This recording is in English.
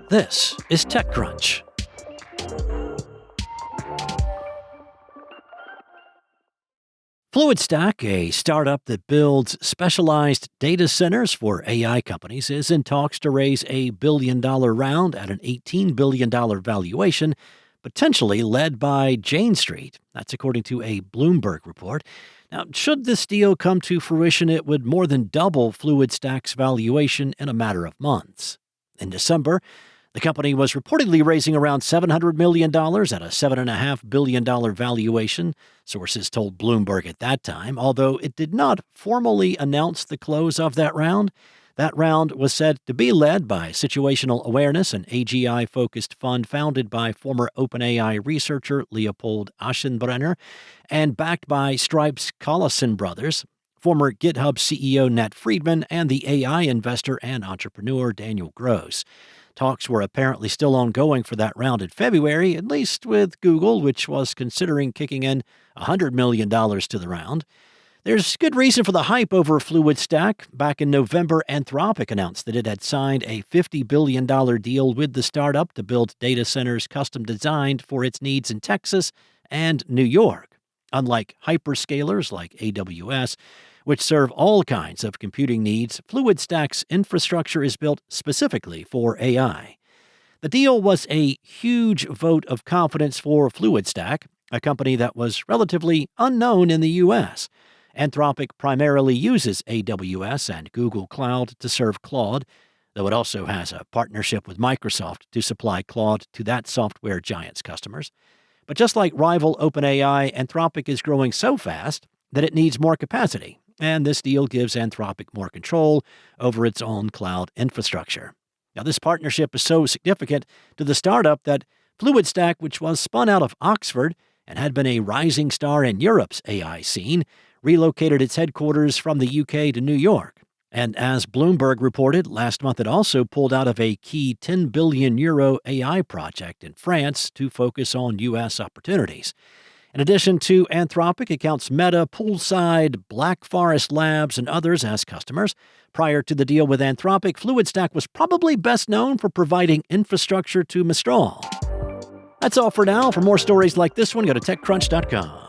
This is TechCrunch. Fluidstack, a startup that builds specialized data centers for AI companies, is in talks to raise a billion-dollar round at an $18 billion valuation, potentially led by Jane Street. That's according to a Bloomberg report. Now, should this deal come to fruition, it would more than double Fluidstack's valuation in a matter of months. In December, the company was reportedly raising around $700 million at a $7.5 billion valuation, sources told Bloomberg at that time, although it did not formally announce the close of that round. That round was said to be led by Situational Awareness, an AGI-focused fund founded by former OpenAI researcher Leopold Aschenbrenner and backed by Stripe's Collison brothers, former GitHub CEO Nat Friedman, and the AI investor and entrepreneur Daniel Gross. Talks were apparently still ongoing for that round in February, at least with Google, which was considering kicking in $100 million to the round. There's good reason for the hype over Fluidstack. Back in November, Anthropic announced that it had signed a $50 billion deal with the startup to build data centers custom designed for its needs in Texas and New York. Unlike hyperscalers like AWS, which serve all kinds of computing needs, Fluidstack's infrastructure is built specifically for AI. The deal was a huge vote of confidence for Fluidstack, a company that was relatively unknown in the U.S. Anthropic primarily uses AWS and Google Cloud to serve Claude, though it also has a partnership with Microsoft to supply Claude to that software giant's customers. But just like rival OpenAI, Anthropic is growing so fast that it needs more capacity, and this deal gives Anthropic more control over its own cloud infrastructure. Now, this partnership is so significant to the startup that Fluidstack, which was spun out of Oxford and had been a rising star in Europe's AI scene, relocated its headquarters from the UK to New York. And as Bloomberg reported, last month it also pulled out of a key €10 billion AI project in France to focus on U.S. opportunities. In addition to Anthropic, it counts Meta, Poolside, Black Forest Labs, and others as customers. Prior to the deal with Anthropic, Fluidstack was probably best known for providing infrastructure to Mistral. That's all for now. For more stories like this one, go to TechCrunch.com.